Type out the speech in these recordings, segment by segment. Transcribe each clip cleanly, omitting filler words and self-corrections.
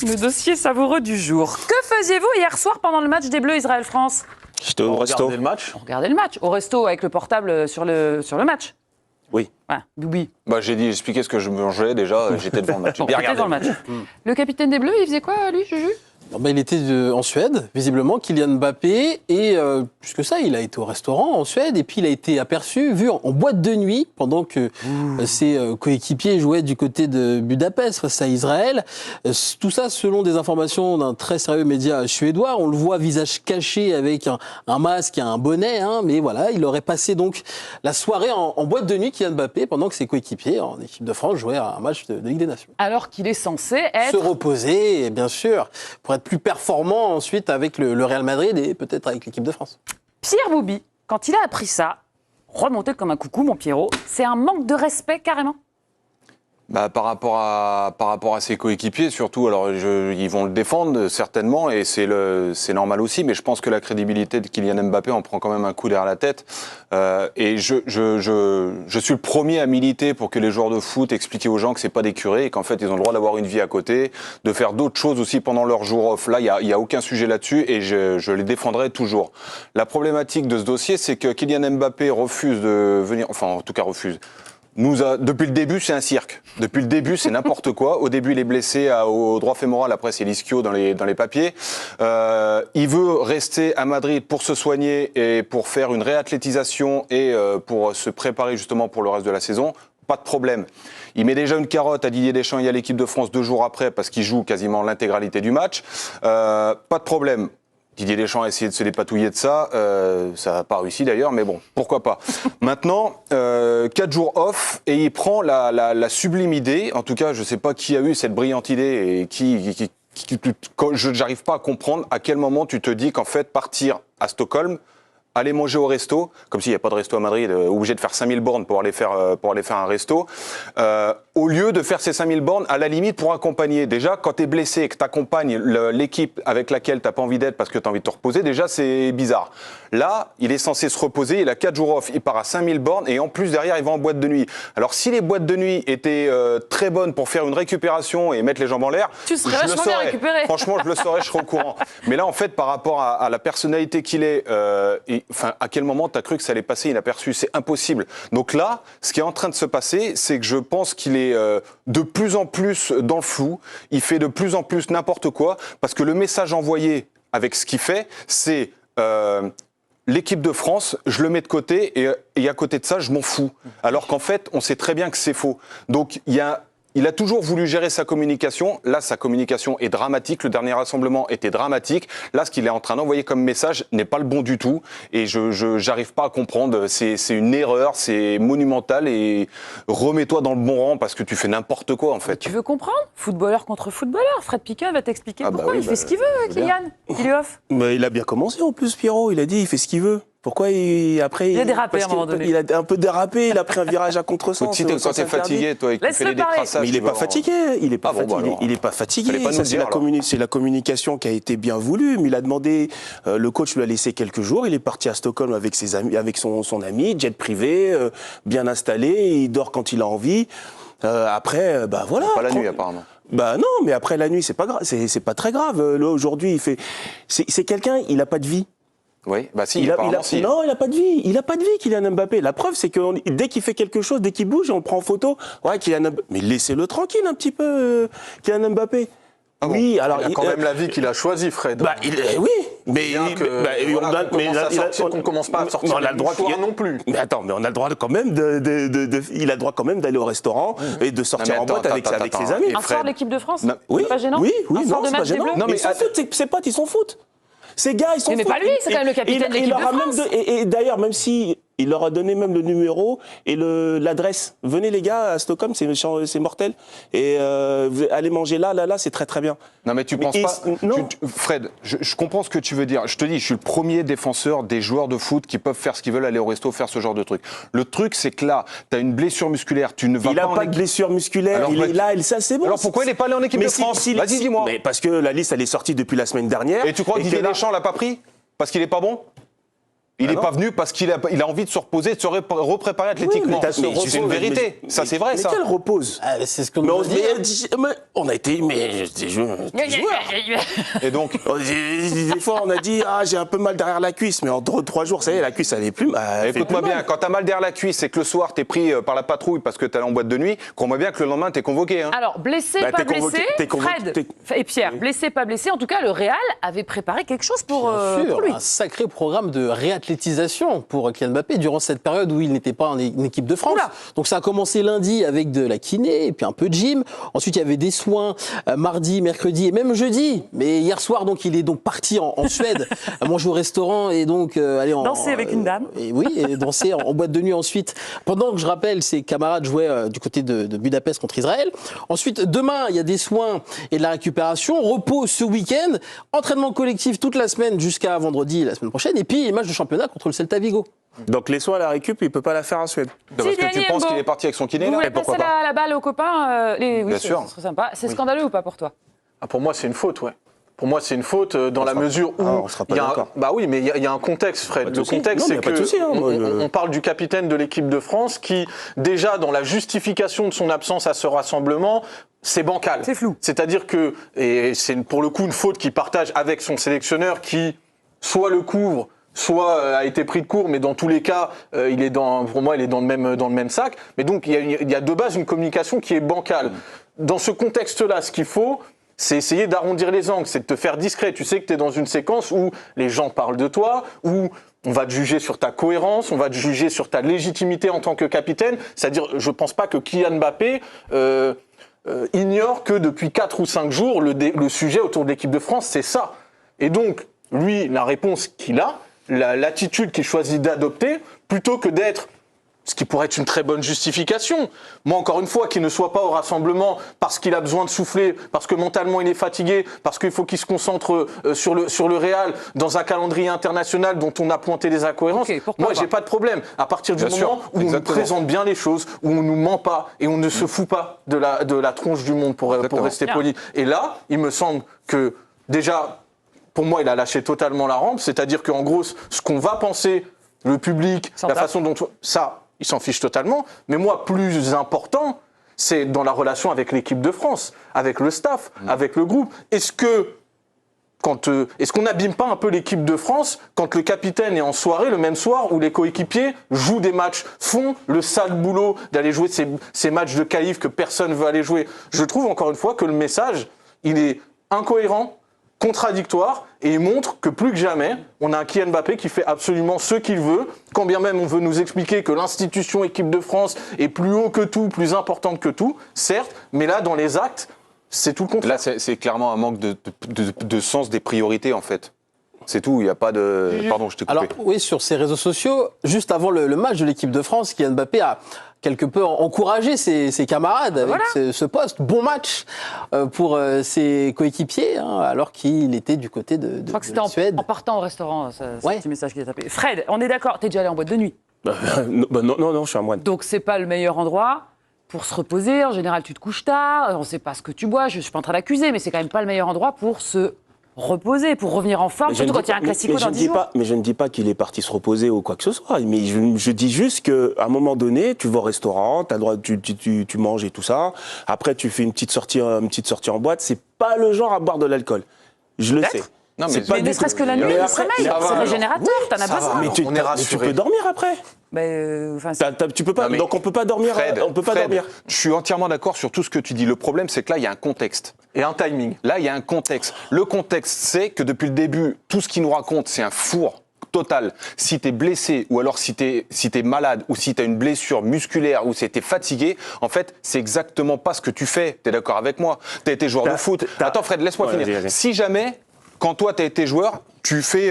Le dossier savoureux du jour. Que faisiez-vous hier soir pendant le match des Bleus Israël-France? J'étais au resto. Le match. On regardait le match. Au resto avec le portable sur le match. Oui. Voilà, Boubi. Bah, j'ai dit, expliquer ce que je mangeais déjà, j'étais devant le match. J'ai bien J'étais regardé. dans le match. Le capitaine des Bleus, il faisait quoi, lui, Juju? Il était en Suède, visiblement, Kylian Mbappé. Et plus que ça, il a été au restaurant en Suède. Et puis, il a été aperçu, vu en boîte de nuit, pendant que ses coéquipiers jouaient du côté de Budapest face à Israël. Tout ça, selon des informations d'un très sérieux média suédois. On le voit visage caché avec un masque et un bonnet. Mais voilà, il aurait passé donc la soirée en boîte de nuit, Kylian Mbappé, pendant que ses coéquipiers en équipe de France jouaient à un match de Ligue des Nations. Alors qu'il est censé être... Se reposer, bien sûr, pour être plus performant ensuite avec le Real Madrid et peut-être avec l'équipe de France. Pierre Boubi, quand il a appris ça, remonté comme un coucou, mon Pierrot, c'est un manque de respect carrément. Bah, par rapport à ses coéquipiers, surtout, alors ils vont le défendre certainement, et c'est normal aussi, mais je pense que la crédibilité de Kylian Mbappé en prend quand même un coup derrière la tête. Et je suis le premier à militer pour que les joueurs de foot expliquent aux gens que c'est pas des curés et qu'en fait ils ont le droit d'avoir une vie à côté, de faire d'autres choses aussi pendant leur jour off. Là, il y a aucun sujet là-dessus et je les défendrai toujours. La problématique de ce dossier, c'est que Kylian Mbappé refuse de venir, enfin en tout cas refuse. Depuis le début, c'est un cirque. Depuis le début, c'est n'importe quoi. Au début, il est blessé au droit fémoral. Après, c'est l'ischio dans les papiers. Il veut rester à Madrid pour se soigner et pour faire une réathlétisation et pour se préparer justement pour le reste de la saison. Pas de problème. Il met déjà une carotte à Didier Deschamps et à l'équipe de France 2 jours après parce qu'il joue quasiment l'intégralité du match. Pas de problème. Didier Deschamps a essayé de se dépatouiller de ça, ça n'a pas réussi d'ailleurs, mais bon, pourquoi pas. Maintenant, 4 jours off, et il prend la sublime idée, en tout cas je ne sais pas qui a eu cette brillante idée, et je n'arrive pas à comprendre à quel moment tu te dis qu'en fait partir à Stockholm, aller manger au resto, comme s'il n'y a pas de resto à Madrid, obligé de faire 5000 bornes pour aller faire un resto, au lieu de faire ces 5000 bornes, à la limite pour accompagner. Déjà, quand tu es blessé et que tu accompagnes l'équipe avec laquelle tu n'as pas envie d'être parce que tu as envie de te reposer, déjà c'est bizarre. Là, il est censé se reposer, il a 4 jours off, il part à 5000 bornes et en plus derrière il va en boîte de nuit. Alors si les boîtes de nuit étaient très bonnes pour faire une récupération et mettre les jambes en l'air, tu serais vachement bien récupéré. Franchement, je le saurais, je serais au courant. Mais là, en fait, par rapport à la personnalité qu'il est, à quel moment tu as cru que ça allait passer inaperçu? C'est impossible. Donc là, ce qui est en train de se passer, c'est que je pense qu'il est de plus en plus dans le flou. Il fait de plus en plus n'importe quoi parce que le message envoyé avec ce qu'il fait, c'est l'équipe de France, je le mets de côté et à côté de ça, je m'en fous. Alors qu'en fait, on sait très bien que c'est faux. Donc il a toujours voulu gérer sa communication. Là, sa communication est dramatique. Le dernier rassemblement était dramatique. Là, ce qu'il est en train d'envoyer comme message n'est pas le bon du tout. Et je n'arrive pas à comprendre. C'est une erreur, c'est monumental. Et remets-toi dans le bon rang parce que tu fais n'importe quoi, en fait. Tu veux comprendre? Footballeur contre footballeur. Fred Piquet va t'expliquer pourquoi il fait ce qu'il veut, Kylian. Il est off. Mais il a bien commencé en plus, Pierrot. Il a dit il fait ce qu'il veut. Pourquoi après il a dérapé à un moment donné. Il a un peu dérapé, il a pris un virage à contresens. Quand t'es fatigué, toi, et que tu fais les décrassages, mais il n'est pas fatigué. Il n'est pas fatigué. Il est pas fatigué. C'est la communication qui a été bien voulue. Mais il a demandé, le coach lui a laissé quelques jours. Il est parti à Stockholm avec ses amis, avec son ami, jet privé, bien installé. Il dort quand il a envie. Après, voilà. Pas la nuit, apparemment. Bah non, mais après la nuit, c'est pas grave. C'est pas très grave. Là, aujourd'hui, c'est quelqu'un. Il a pas de vie. Oui, bah si, si. Non, il n'a pas de vie. Il n'a pas de vie, Kylian Mbappé. La preuve, c'est que dès qu'il fait quelque chose, dès qu'il bouge, on le prend en photo. Ouais, Kylian Mbappé. Mais laissez-le tranquille un petit peu, Kylian Mbappé. Ah bon, oui, alors il a quand même la vie qu'il a choisie, Fred. Bah, oui, mais on commence pas à sortir. On a le droit non plus. Mais attends, mais on a le droit quand même il a le droit quand même d'aller au restaurant et de sortir en boîte avec ses amis. Un soir de l'équipe de France, oui, c'est pas gênant. Oui, un soir non, de match des Bleus. Non, mais ses potes, ils s'en foutent. Ces gars, ils s'en foutent. Mais pas lui, c'est quand même le capitaine de l'équipe de France. Et d'ailleurs, même si il leur a donné même le numéro et l'adresse. Venez les gars à Stockholm, c'est mortel. Et allez manger là, c'est très très bien. Non mais tu penses pas... Fred, je comprends ce que tu veux dire. Je te dis, je suis le premier défenseur des joueurs de foot qui peuvent faire ce qu'ils veulent, aller au resto, faire ce genre de truc. Le truc, c'est que là, tu as une blessure musculaire, tu ne vas pas en équipe... Il n'a pas de blessure musculaire, alors, il est là, ça c'est bon. Alors pourquoi il n'est pas allé en équipe de France? Vas-y, dis-moi. Mais parce que la liste, elle est sortie depuis la semaine dernière. Et tu crois que Didier Deschamps l'a pas pris? Parce qu'il est pas bon? Il n'est pas venu parce qu'il a envie de se reposer, de se repréparer athlétiquement. C'est une vérité. Ça, c'est vrai, ça. Mais quel repose? C'est ce qu'on nous dit. On a été... Mais j'étais joueur. Et donc, Des fois, on a dit, j'ai un peu mal derrière la cuisse, mais en 3 jours, ça y est, la cuisse, elle est plus... écoute-moi bien, quand t'as mal derrière la cuisse et que le soir, t'es pris par la patrouille parce que t'es allé en boîte de nuit, crois-moi bien que le lendemain, t'es convoqué. Hein. Alors, blessé, pas blessé, Fred et Pierre, blessé, pas blessé, en tout cas, le Real avait préparé quelque chose pour lui. Un sacré programme de réathlétisation pour Kylian Mbappé durant cette période où il n'était pas en équipe de France. Oula. Donc ça a commencé lundi avec de la kiné et puis un peu de gym. Ensuite, il y avait des soins mardi, mercredi et même jeudi. Mais hier soir, donc, il est donc parti en Suède, manger au restaurant et donc aller danser avec une dame. Et danser en boîte de nuit ensuite. Pendant que, je rappelle, ses camarades jouaient du côté de Budapest contre Israël. Ensuite, demain, il y a des soins et de la récupération. Repos ce week-end. Entraînement collectif toute la semaine jusqu'à vendredi la semaine prochaine. Et puis, match de championnat contre le Celta Vigo. Donc les soins à la récup, il ne peut pas la faire en Suède. Parce que tu penses qu'il est parti avec son kiné Vous là voulez et pourquoi passer pas la balle aux copains oui, Bien sûr. Ce serait sympa. C'est scandaleux ou pas pour toi? Pour moi, c'est une faute, ouais. Pour moi, c'est une faute dans la mesure où on sera pas d'accord. bah oui, mais il y a un contexte, Fred. Le contexte, c'est que on parle du capitaine de l'équipe de France qui, déjà, dans la justification de son absence à ce rassemblement, c'est bancal. C'est flou. C'est-à-dire que, et c'est pour le coup une faute qu'il partage avec son sélectionneur qui soit le couvre, soit a été pris de court, mais dans tous les cas, pour moi, il est dans le même sac. Mais donc, il y a de base une communication qui est bancale. Dans ce contexte-là, ce qu'il faut, c'est essayer d'arrondir les angles, c'est de te faire discret. Tu sais que tu es dans une séquence où les gens parlent de toi, où on va te juger sur ta cohérence, on va te juger sur ta légitimité en tant que capitaine. C'est-à-dire, je pense pas que Kylian Mbappé ignore que depuis 4 ou 5 jours, le sujet autour de l'équipe de France, c'est ça. Et donc, lui, la réponse qu'il a, l'attitude qu'il choisit d'adopter, plutôt que d'être, ce qui pourrait être une très bonne justification. Moi, encore une fois, qu'il ne soit pas au rassemblement parce qu'il a besoin de souffler, parce que mentalement il est fatigué, parce qu'il faut qu'il se concentre sur le Real dans un calendrier international dont on a pointé les incohérences. Moi, j'ai pas de problème. À partir du moment où on nous présente bien les choses, où on nous ment pas et on ne se fout pas de la tronche du monde pour rester poli. Et là, il me semble que déjà, pour moi, il a lâché totalement la rampe. C'est-à-dire qu'en gros, ce qu'on va penser, le public, la façon dont ça, il s'en fiche totalement. Mais moi, plus important, c'est dans la relation avec l'équipe de France, avec le staff, avec le groupe. Est-ce qu'on n'abîme pas un peu l'équipe de France quand le capitaine est en soirée, le même soir où les coéquipiers jouent des matchs, font le sale boulot d'aller jouer ces matchs de qualif que personne ne veut aller jouer? Je trouve encore une fois que le message, il est incohérent, contradictoire, et il montre que plus que jamais, on a un Kylian Mbappé qui fait absolument ce qu'il veut, quand bien même on veut nous expliquer que l'institution équipe de France est plus haut que tout, plus importante que tout, certes, mais là, dans les actes, c'est tout le contraire. Là, c'est clairement un manque de sens des priorités, en fait. C'est tout, il n'y a pas de... Pardon, je t'ai coupé. Alors, oui, sur ses réseaux sociaux, juste avant le match de l'équipe de France, Kylian Mbappé a quelque peu encouragé ses camarades avec ce poste. Bon match pour ses coéquipiers, alors qu'il était du côté de Je crois que c'était Suède. en partant au restaurant, ce petit message qu'il a tapé. Fred, on est d'accord, t'es déjà allé en boîte de nuit? Non, je suis un moine. Donc c'est pas le meilleur endroit pour se reposer. En général, tu te couches tard, on ne sait pas ce que tu bois, je ne suis pas en train d'accuser, mais c'est quand même pas le meilleur endroit pour se reposer, pour revenir en forme, surtout quand il y a un classico dans 10 jours. Mais je ne dis pas qu'il est parti se reposer ou quoi que ce soit. Mais je dis juste qu'à un moment donné, tu vas au restaurant, tu as le droit, tu manges et tout ça. Après, tu fais une petite sortie en boîte. C'est pas le genre à boire de l'alcool. Je le sais. Non, mais ne serait-ce que la nuit, le sommeil, c'est régénérateur, t'en as besoin. Mais tu peux dormir après. Tu peux pas. Donc on peut pas dormir. On peut pas dormir. Je suis entièrement d'accord sur tout ce que tu dis. Le problème, c'est que là, il y a un contexte et un timing. Là, il y a un contexte. Le contexte, c'est que depuis le début, tout ce qu'il nous raconte, c'est un four total. Si t'es blessé ou alors si t'es malade ou si t'as une blessure musculaire ou si t'es fatigué, en fait, c'est exactement pas ce que tu fais. T'es d'accord avec moi? T'as été joueur de foot. Attends, Fred, laisse-moi finir. Vas-y. Si jamais, quand toi t'as été joueur, tu fais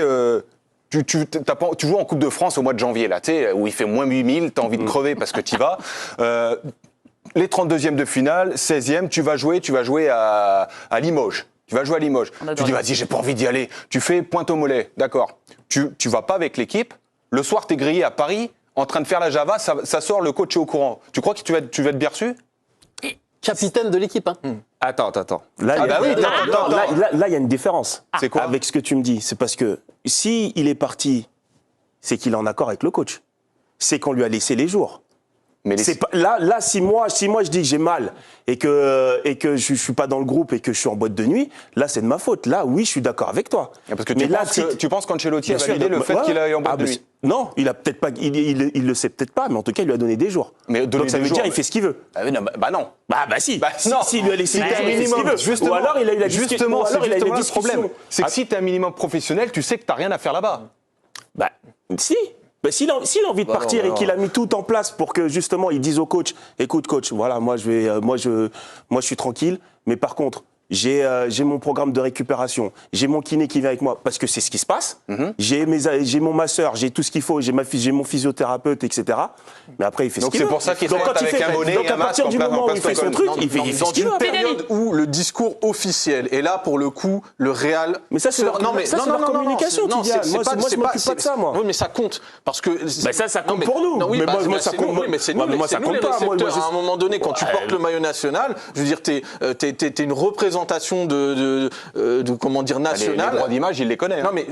tu joues en Coupe de France au mois de janvier, là, tu sais, où il fait moins 8000, t'as envie de crever parce que t'y vas. Les 32e de finale, 16e, tu vas jouer à Limoges. Tu vas jouer à Limoges. Tu dis, vas-y, j'ai pas envie d'y aller. Tu fais pointe au mollet, d'accord. Tu vas pas avec l'équipe. Le soir, t'es grillé à Paris, en train de faire la Java, ça sort, le coach est au courant. Tu crois que tu vas être bien reçu? Capitaine de l'équipe. Attends. Là, il y a une différence. C'est quoi? Avec ce que tu me dis. C'est parce que si il est parti c'est qu'il est en accord avec le coach. C'est qu'on lui a laissé les jours. Mais C'est pas, là, si moi je dis que j'ai mal et que je suis pas dans le groupe et que je suis en boîte de nuit, là c'est de ma faute. Là, oui, je suis d'accord avec toi. Parce que tu penses qu'Ancelotti a validé le fait qu'il est en boîte de nuit? Non, il a peut-être pas, il le sait peut-être pas, mais en tout cas, il lui a donné des jours. Mais donc ça veut dire il fait ce qu'il veut. Ah non, non. Si. Non. Si, il lui a laissé un minimum. Ou alors il a eu la justement, c'est justement le discussion. problème. C'est que si tu es un minimum professionnel, tu sais que tu n'as rien à faire là-bas. Si. S'il a envie de partir et qu'il a mis tout en place pour que justement il dise au coach, écoute coach, voilà, moi je suis tranquille, mais par contre j'ai mon programme de récupération, j'ai mon kiné qui vient avec moi parce que c'est ce qui se passe, j'ai mon masseur, j'ai tout ce qu'il faut, j'ai mon physiothérapeute, etc. Mais après il fait ce qu'il veut. Donc c'est pour ça qu'il se met avec un bonnet et un masque à partir du moment où il fait son truc, il fait ce qu'il veut. Dans une période où le discours officiel, et là pour le coup, le Real. Mais ça c'est leur communication, Kylian. Moi je m'occupe pas de ça, moi. Oui, mais ça compte parce que. Ça compte pour nous. Mais moi ça compte. Oui, mais c'est nous, moi ça compte pas. À un moment donné, quand tu portes le maillot national, je veux dire, t'es une représentation de comment dire nationale. Les droits d'image, il les connaît. Non mais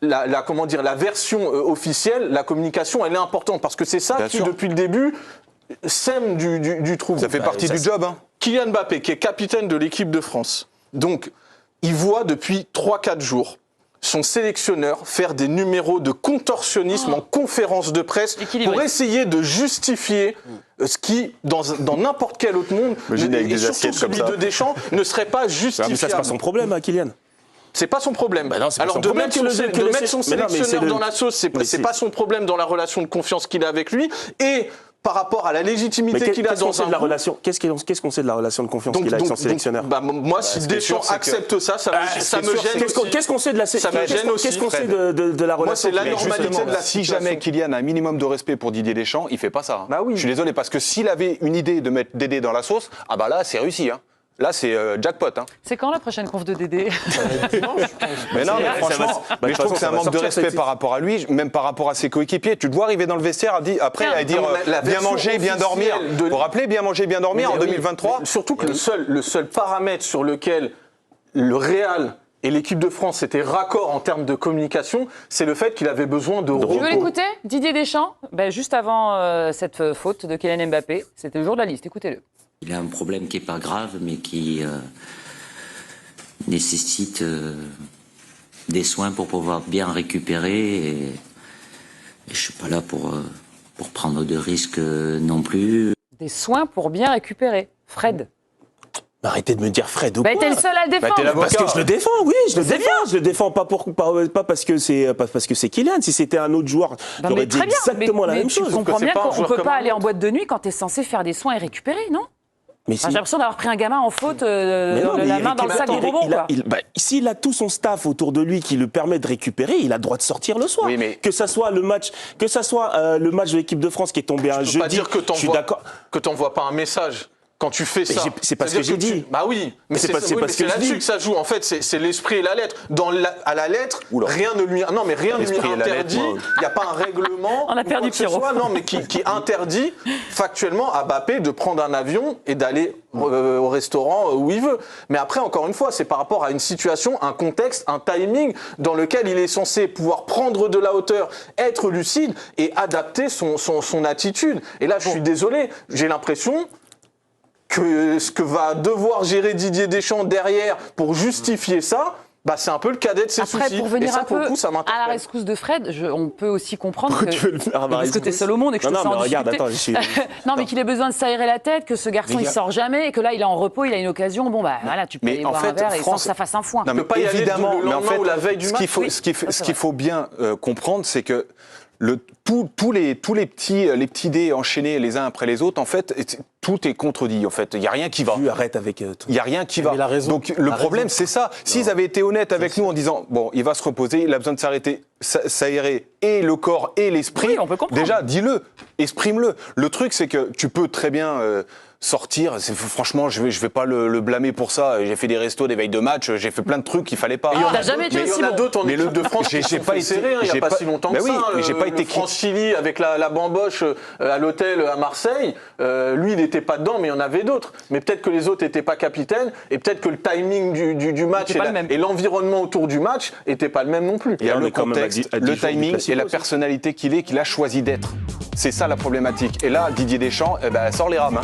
la version officielle, la communication, elle est importante parce que c'est ça qui depuis le début sème du trouble. Ça fait partie du job. Kylian Mbappé, qui est capitaine de l'équipe de France, donc il voit depuis 3-4 jours son sélectionneur faire des numéros de contorsionnisme en conférence de presse pour essayer de justifier ce qui, dans n'importe quel autre monde, et surtout celui de Deschamps, ne serait pas justifiable. Mais ça, c'est pas son problème, Kylian. C'est pas son problème. Alors de mettre son sélectionneur dans la sauce, c'est pas son problème dans la relation de confiance qu'il a avec lui. Et par rapport à la légitimité qu'il a dans la relation, qu'est-ce qu'on sait de la relation de confiance qu'il a avec son sélectionneur? Moi, si Deschamps accepte ça me gêne. Qu'est-ce qu'on sait de la ça me gêne aussi. Qu'est-ce qu'on sait de la relation? Moi, c'est la normalité de la Si jamais Kylian a un minimum de respect pour Didier Deschamps, il fait pas ça. Bah oui. Je suis désolé parce que s'il avait une idée de mettre Dédé dans la sauce, là c'est réussi. Là, c'est jackpot. C'est quand la prochaine conf de Dédé? Mais non, mais franchement, je trouve que c'est un manque de respect par rapport à lui, même par rapport à ses coéquipiers. Tu te vois arriver dans le vestiaire après à dire bien manger, bien dormir. Vous vous rappelez, bien manger, bien dormir en 2023? Surtout que le seul paramètre sur lequel le Real et l'équipe de France étaient raccord en termes de communication, c'est le fait qu'il avait besoin de repos. Tu veux l'écouter? Didier Deschamps, juste avant cette faute de Kylian Mbappé, c'était le jour de la liste. Écoutez-le. Il a un problème qui n'est pas grave, mais qui nécessite des soins pour pouvoir bien récupérer. Et je ne suis pas là pour prendre de risques non plus. Des soins pour bien récupérer. Fred. Arrêtez de me dire Fred ou quoi. T'es le seul à le défendre. Parce que je le défends, oui, je le défends. Je le défends pas parce que c'est Kylian. Si c'était un autre joueur, j'aurais dit exactement la même chose. Tu comprends bien qu'on ne peut pas aller en boîte de nuit quand tu es censé faire des soins et récupérer, non? Mais j'ai l'impression d'avoir pris un gamin en faute, la main dans le sac de bonbons. S'il a tout son staff autour de lui qui le permet de récupérer, il a le droit de sortir le soir. Oui, mais... Que ça soit le match de l'équipe de France qui est tombé un jeudi. Je suis d'accord que t'envoies pas un message. Quand tu fais ça, c'est pas ce que j'ai dit. Bah oui, mais c'est là-dessus que ça joue. En fait, c'est l'esprit et la lettre. À la lettre, rien ne lui interdit. Il n'y a pas un règlement. On a perdu Pierrot. Non, mais qui interdit factuellement à Mbappé de prendre un avion et d'aller au restaurant où il veut. Mais après, encore une fois, c'est par rapport à une situation, un contexte, un timing dans lequel il est censé pouvoir prendre de la hauteur, être lucide et adapter son attitude. Et là, je suis désolé, j'ai l'impression que ce que va devoir gérer Didier Deschamps derrière pour justifier ça, c'est un peu le cadet de ses soucis. Après, pour venir ça, un peu coup, à la rescousse de Fred, on peut aussi comprendre que... tu veux le faire parce que t'es seul au monde et que je te sens en difficulté. Non, mais qu'il ait besoin de s'aérer la tête, que ce garçon, il sort jamais et que là, il est en repos, il a une occasion. Voilà, tu peux aller boire un verre et sans que ça fasse un foin. Non, mais pas évidemment, le lendemain ou la veille du match. Ce qu'il faut bien comprendre, c'est que tous les petits dés enchaînés les uns après les autres, en fait, tout est contredit. En fait, il y a rien qui va. Arrête avec tout. Il y a rien qui va. Donc le problème, c'est ça. S'ils avaient été honnêtes avec nous en disant il va se reposer, il a besoin de s'aérer et le corps et l'esprit. Oui, on peut comprendre. Déjà, dis-le, exprime-le. Le truc, c'est que tu peux très bien sortir, franchement, je vais pas le blâmer pour ça. J'ai fait des restos, des veilles de match, j'ai fait plein de trucs qu'il fallait pas. T'as jamais été Mais il y aussi en a bon. d'autres en Mais équipe de France qui j'ai sont pas fait été- serrer, il n'y j'ai a pas pas- si longtemps Bah que oui, ça. mais j'ai pas été France-Chili avec la bamboche à l'hôtel à Marseille, lui il n'était pas dedans, mais il y en avait d'autres. Mais peut-être que les autres n'étaient pas capitaines, et peut-être que le timing du match C'était pas le même. et l'environnement autour du match n'était pas le même non plus. Il y a on le est quand même contexte, à 10 le jours du timing Classico et la aussi. personnalité qu'il a choisi d'être. C'est ça la problématique. Et là, Didier Deschamps, sort les rames.